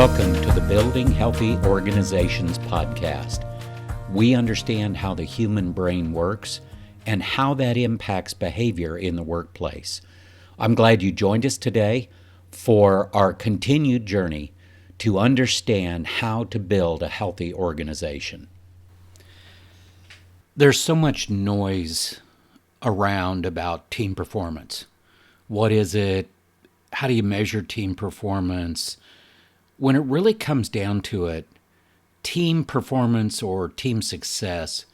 Welcome to the Building Healthy Organizations podcast. We understand how the human brain works and how that impacts behavior in the workplace. I'm glad you joined us today for our continued journey to understand how to build a healthy organization. There's so much noise around about team performance. What is it? How do you measure team performance? When it really comes down to it, team performance or team success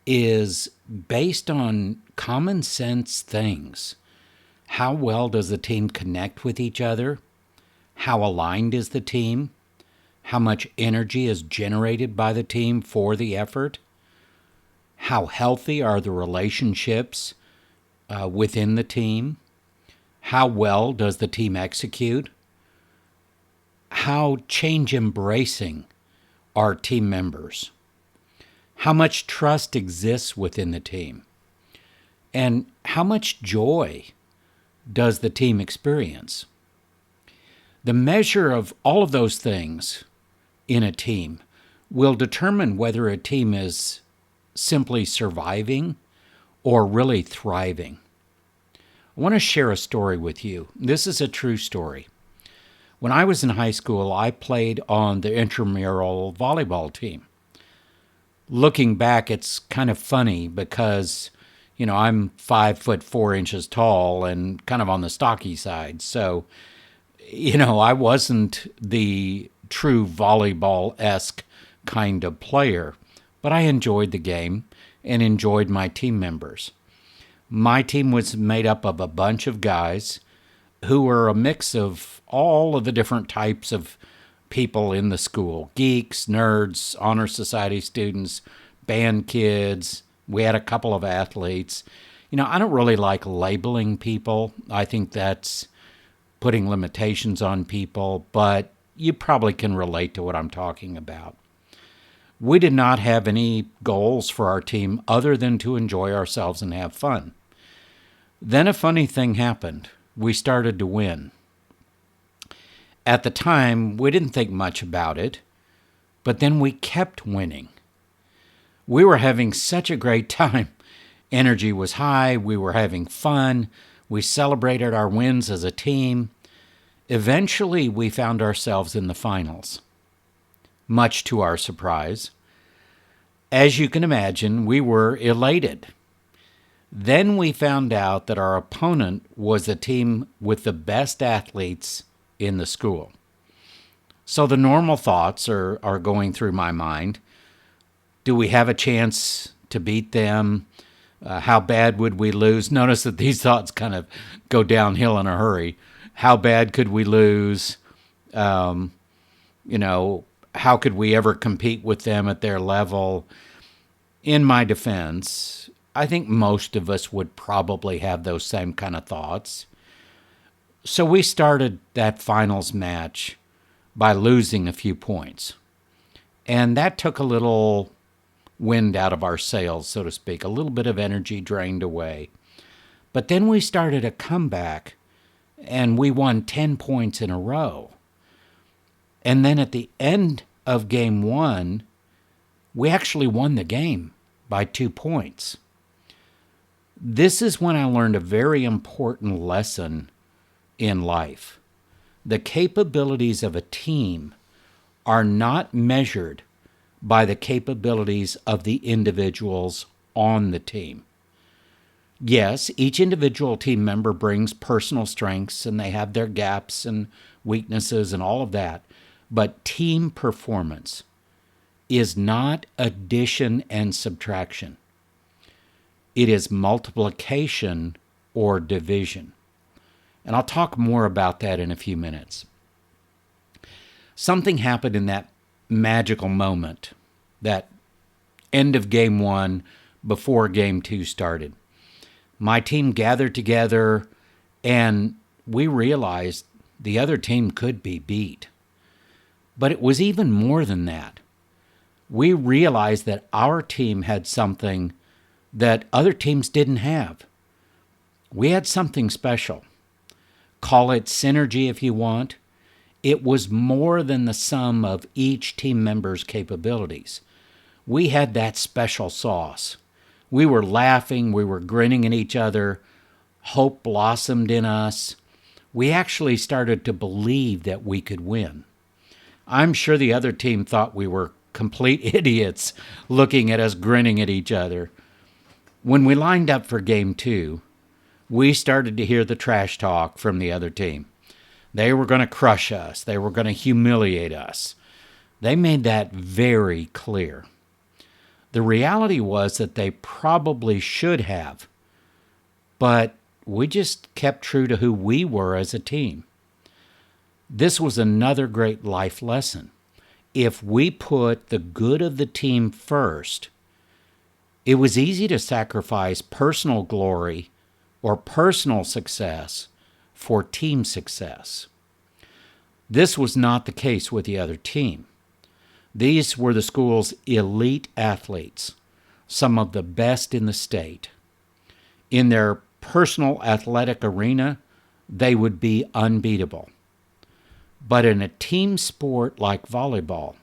is based on common sense things. How well does the team connect with each other? How aligned is the team? How much energy is generated by the team for the effort? How healthy are the relationships within the team? How well does the team execute? How change embracing are team members? How much trust exists within the team? And how much joy does the team experience? The measure of all of those things in a team will determine whether a team is simply surviving or really thriving. I want to share a story with you. This is a true story. When I was in high school, I played on the intramural volleyball team. Looking back, it's kind of funny because, I'm 5'4" tall and kind of on the stocky side. So, I wasn't the true volleyball-esque kind of player, but I enjoyed the game and enjoyed my team members. My team was made up of a bunch of guys who were a mix of all of the different types of people in the school. Geeks, nerds, honor society students, band kids. We had a couple of athletes. I don't really like labeling people. I think that's putting limitations on people, but you probably can relate to what I'm talking about. We did not have any goals for our team other than to enjoy ourselves and have fun. Then a funny thing happened. We started to win. At the time, we didn't think much about it, but then we kept winning. We were having such a great time. Energy was high. We were having fun. We celebrated our wins as a team. Eventually, we found ourselves in the finals, much to our surprise. As you can imagine, we were elated. Then we found out that our opponent was a team with the best athletes in the school. So the normal thoughts are going through my mind. Do we have a chance to beat them? How bad would we lose? Notice that these thoughts kind of go downhill in a hurry. How bad could we lose? How could we ever compete with them at their level? In my defense, I think most of us would probably have those same kind of thoughts. So we started that finals match by losing a few points. And that took a little wind out of our sails, so to speak, a little bit of energy drained away. But then we started a comeback and we won 10 points in a row. And then at the end of game one, we actually won the game by 2 points. This is when I learned a very important lesson in life. The capabilities of a team are not measured by the capabilities of the individuals on the team. Yes, each individual team member brings personal strengths and they have their gaps and weaknesses and all of that. But team performance is not addition and subtraction. It is multiplication or division. And I'll talk more about that in a few minutes. Something happened in that magical moment, that end of game one before game two started. My team gathered together and we realized the other team could be beat. But it was even more than that. We realized that our team had something that other teams didn't have. We had something special. Call it synergy if you want. It was more than the sum of each team member's capabilities. We had that special sauce. We were laughing, we were grinning at each other, hope blossomed in us. We actually started to believe that we could win. I'm sure the other team thought we were complete idiots looking at us grinning at each other. When we lined up for game 2, we started to hear the trash talk from the other team. They were going to crush us. They were going to humiliate us. They made that very clear. The reality was that they probably should have, but we just kept true to who we were as a team. This was another great life lesson. If we put the good of the team first, it was easy to sacrifice personal glory or personal success for team success. This was not the case with the other team. These were the school's elite athletes, some of the best in the state. In their personal athletic arena, they would be unbeatable. But in a team sport like volleyball,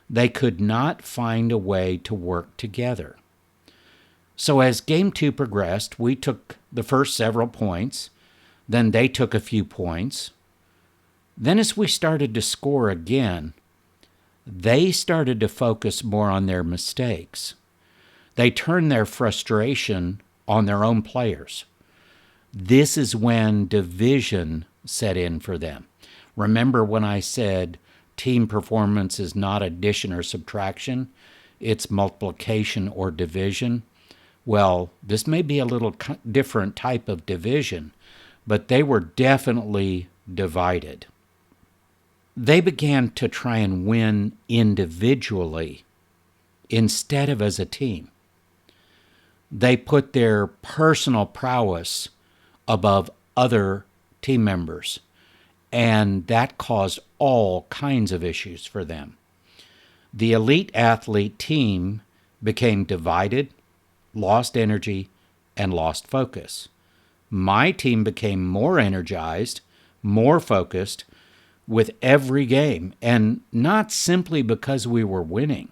they could not find a way to work together. So as Game 2 progressed, we took the first several points, then they took a few points. Then as we started to score again, they started to focus more on their mistakes. They turned their frustration on their own players. This is when division set in for them. Remember when I said team performance is not addition or subtraction, it's multiplication or division? Well, this may be a little different type of division, but they were definitely divided. They began to try and win individually instead of as a team. They put their personal prowess above other team members, and that caused all kinds of issues for them. The elite athlete team became divided, lost energy, and lost focus. My team became more energized, more focused with every game, and not simply because we were winning.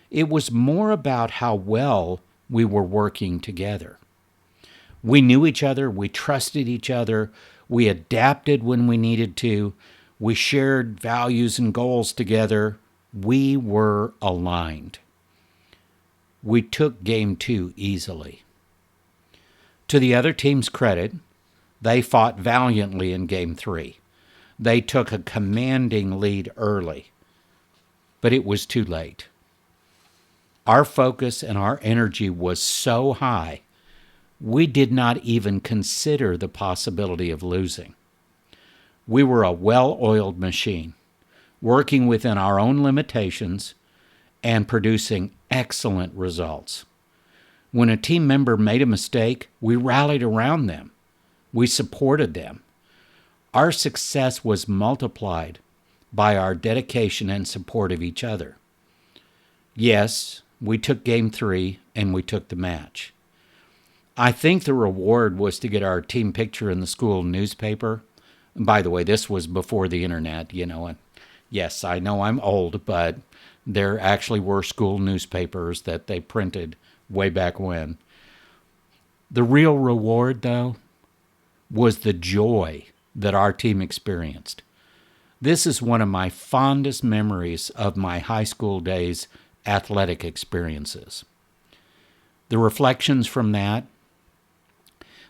It was more about how well we were working together. We knew each other, we trusted each other, we adapted when we needed to, we shared values and goals together, we were aligned. We took Game 2 easily. To the other team's credit, they fought valiantly in Game 3. They took a commanding lead early, but it was too late. Our focus and our energy was so high, we did not even consider the possibility of losing. We were a well-oiled machine, working within our own limitations and producing excellent results. When a team member made a mistake, we rallied around them. We supported them. Our success was multiplied by our dedication and support of each other. Yes, we took Game 3 and we took the match. I think the reward was to get our team picture in the school newspaper. By the way, this was before the internet, and yes, I know I'm old, but there actually were school newspapers that they printed way back when. The real reward, though, was the joy that our team experienced. This is one of my fondest memories of my high school days' athletic experiences. The reflections from that,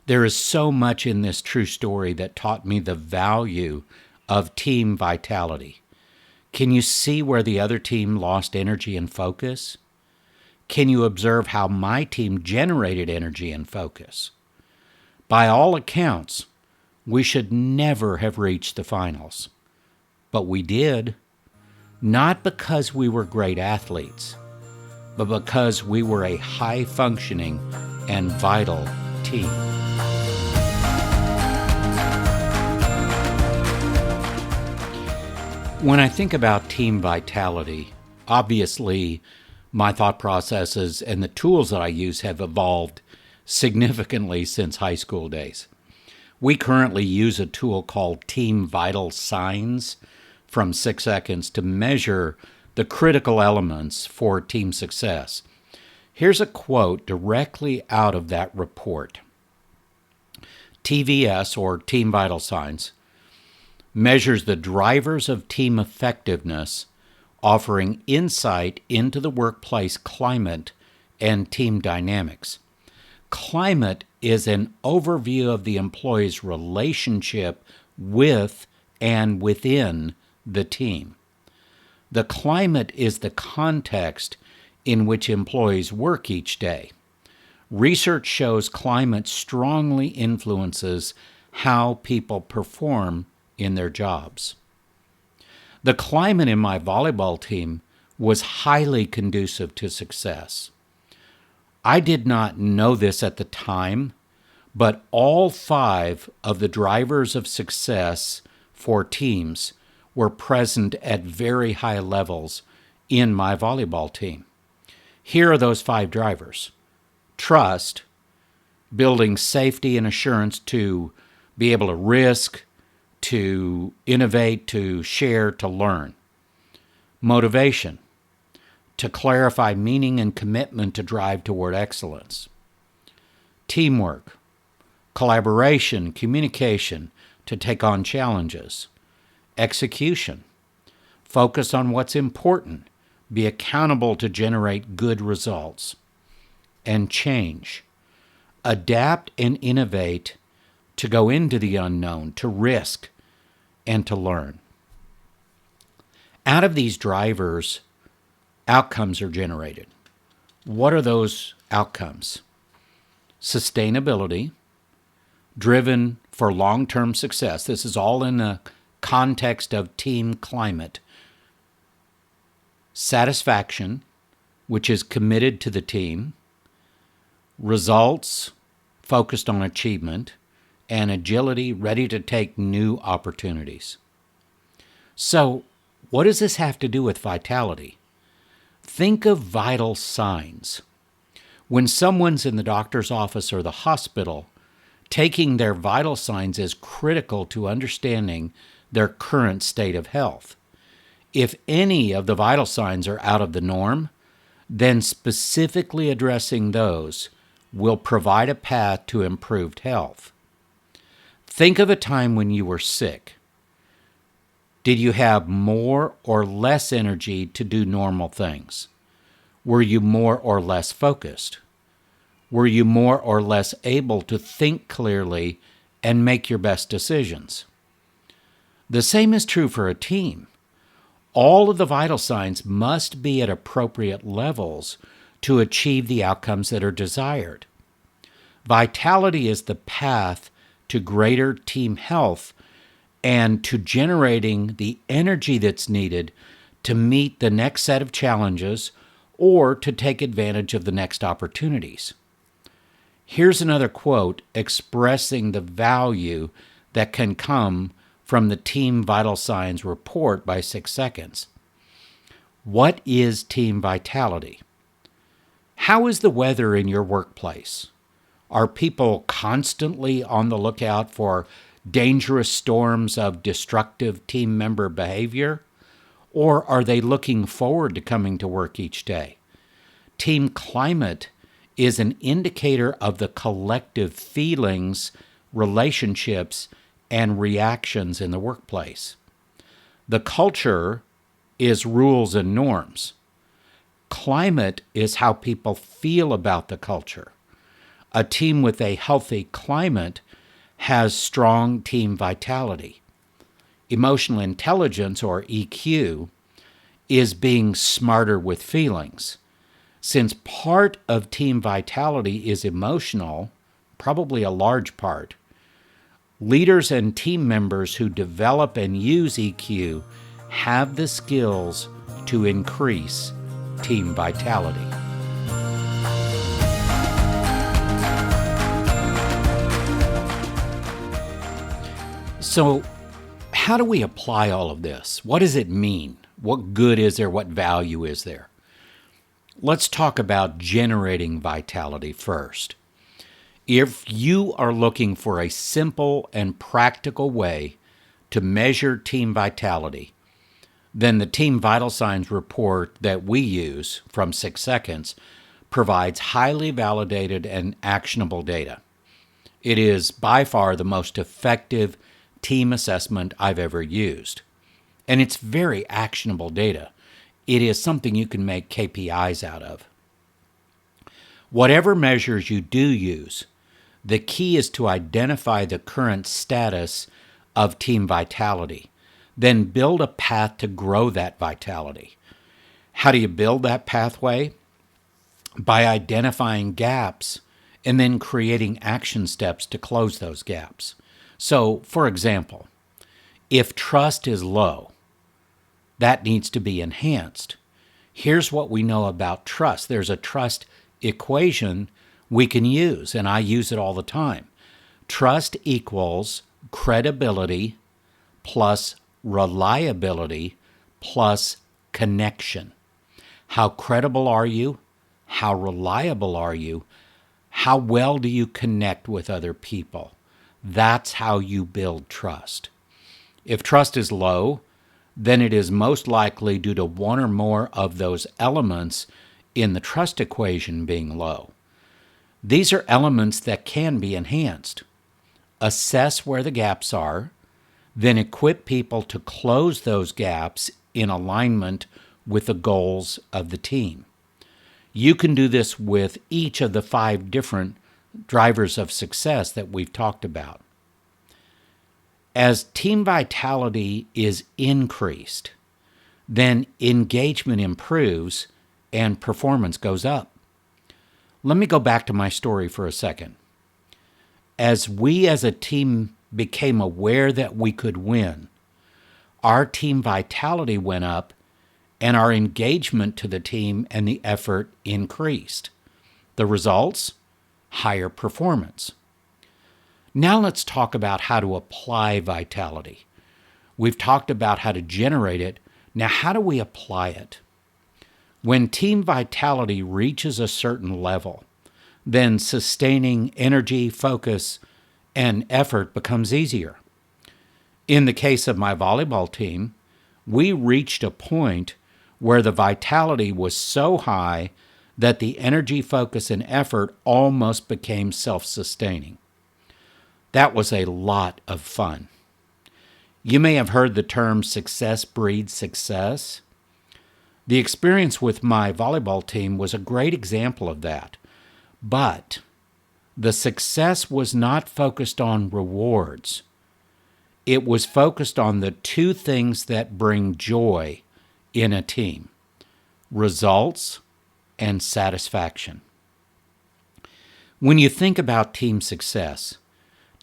there is so much in this true story that taught me the value of team vitality. Can you see where the other team lost energy and focus? Can you observe how my team generated energy and focus? By all accounts, we should never have reached the finals. But we did, not because we were great athletes, but because we were a high-functioning and vital team. When I think about team vitality, obviously my thought processes and the tools that I use have evolved significantly since high school days. We currently use a tool called Team Vital Signs from 6 Seconds to measure the critical elements for team success. Here's a quote directly out of that report. TVS, or Team Vital Signs, measures the drivers of team effectiveness, offering insight into the workplace climate and team dynamics. Climate is an overview of the employee's relationship with and within the team. The climate is the context in which employees work each day. Research shows climate strongly influences how people perform in their jobs. The climate in my volleyball team was highly conducive to success. I did not know this at the time, but all 5 of the drivers of success for teams were present at very high levels in my volleyball team. Here are those 5 drivers. Trust, building safety and assurance to be able to risk, to innovate, to share, to learn. Motivation, to clarify meaning and commitment to drive toward excellence. Teamwork, collaboration, communication to take on challenges. Execution, focus on what's important, be accountable to generate good results. And change, adapt and innovate to go into the unknown, to risk, and to learn. Out of these drivers, outcomes are generated. What are those outcomes? Sustainability, driven for long-term success. This is all in the context of team climate. Satisfaction, which is committed to the team. Results, focused on achievement. And agility, ready to take new opportunities. So, what does this have to do with vitality? Think of vital signs. When someone's in the doctor's office or the hospital, taking their vital signs is critical to understanding their current state of health. If any of the vital signs are out of the norm, then specifically addressing those will provide a path to improved health. Think of a time when you were sick. Did you have more or less energy to do normal things? Were you more or less focused? Were you more or less able to think clearly and make your best decisions? The same is true for a team. All of the vital signs must be at appropriate levels to achieve the outcomes that are desired. Vitality is the path to greater team health and to generating the energy that's needed to meet the next set of challenges or to take advantage of the next opportunities. Here's another quote expressing the value that can come from the Team Vital Signs report by 6 Seconds. What is team vitality? How is the weather in your workplace? Are people constantly on the lookout for dangerous storms of destructive team member behavior? Or are they looking forward to coming to work each day? Team climate is an indicator of the collective feelings, relationships, and reactions in the workplace. The culture is rules and norms. Climate is how people feel about the culture. A team with a healthy climate has strong team vitality. Emotional intelligence, or EQ, is being smarter with feelings. Since part of team vitality is emotional, probably a large part, leaders and team members who develop and use EQ have the skills to increase team vitality. So, how do we apply all of this? What does it mean? What good is there? What value is there? Let's talk about generating vitality first. If you are looking for a simple and practical way to measure team vitality, then the Team Vital Signs report that we use from 6 Seconds provides highly validated and actionable data. It is by far the most effective team assessment I've ever used. And it's very actionable data. It is something you can make KPIs out of. Whatever measures you do use, the key is to identify the current status of team vitality, then build a path to grow that vitality. How do you build that pathway? By identifying gaps and then creating action steps to close those gaps. So, for example, if trust is low, that needs to be enhanced. Here's what we know about trust. There's a trust equation we can use, and I use it all the time. Trust equals credibility plus reliability plus connection. How credible are you? How reliable are you? How well do you connect with other people? That's how you build trust. If trust is low, then it is most likely due to one or more of those elements in the trust equation being low. These are elements that can be enhanced. Assess where the gaps are, then equip people to close those gaps in alignment with the goals of the team. You can do this with each of the 5 different drivers of success that we've talked about. As team vitality is increased, then engagement improves and performance goes up. Let me go back to my story for a second. As we as a team became aware that we could win, our team vitality went up and our engagement to the team and the effort increased. The results? Higher performance. Now let's talk about how to apply vitality. We've talked about how to generate it. Now how do we apply it? When team vitality reaches a certain level, then sustaining energy, focus, and effort becomes easier. In the case of my volleyball team, we reached a point where the vitality was so high that the energy, focus, and effort almost became self-sustaining. That was a lot of fun. You may have heard the term success breeds success. The experience with my volleyball team was a great example of that. But the success was not focused on rewards. It was focused on the 2 things that bring joy in a team: results and satisfaction. When you think about team success,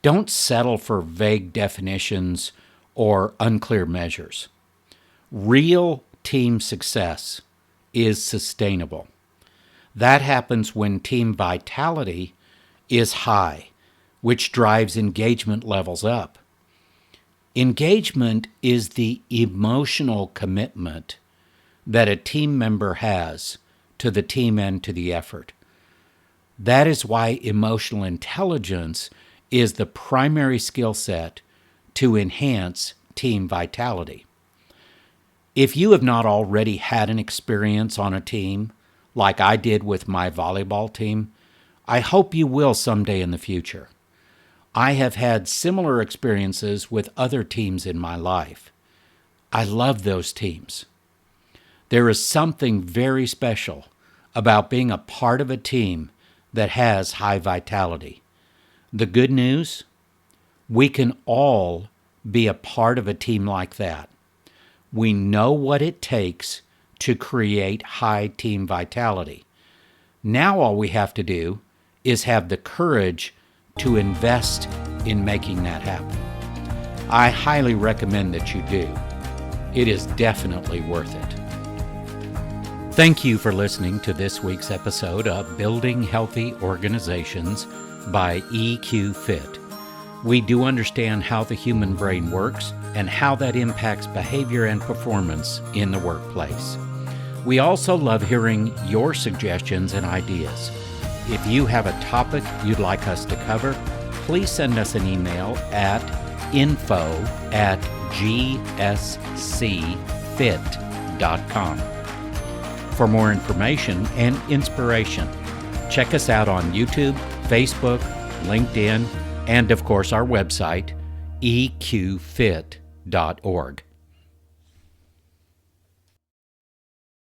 don't settle for vague definitions or unclear measures. Real team success is sustainable. That happens when team vitality is high, which drives engagement levels up. Engagement is the emotional commitment that a team member has to the team and to the effort. That is why emotional intelligence is the primary skill set to enhance team vitality. If you have not already had an experience on a team, like I did with my volleyball team, I hope you will someday in the future. I have had similar experiences with other teams in my life. I love those teams. There is something very special about being a part of a team that has high vitality. The good news? We can all be a part of a team like that. We know what it takes to create high team vitality. Now all we have to do is have the courage to invest in making that happen. I highly recommend that you do. It is definitely worth it. Thank you for listening to this week's episode of Building Healthy Organizations by EQ Fit. We do understand how the human brain works and how that impacts behavior and performance in the workplace. We also love hearing your suggestions and ideas. If you have a topic you'd like us to cover, please send us an email at info@gscfit.com. For more information and inspiration, check us out on YouTube, Facebook, LinkedIn, and of course our website, eqfit.org.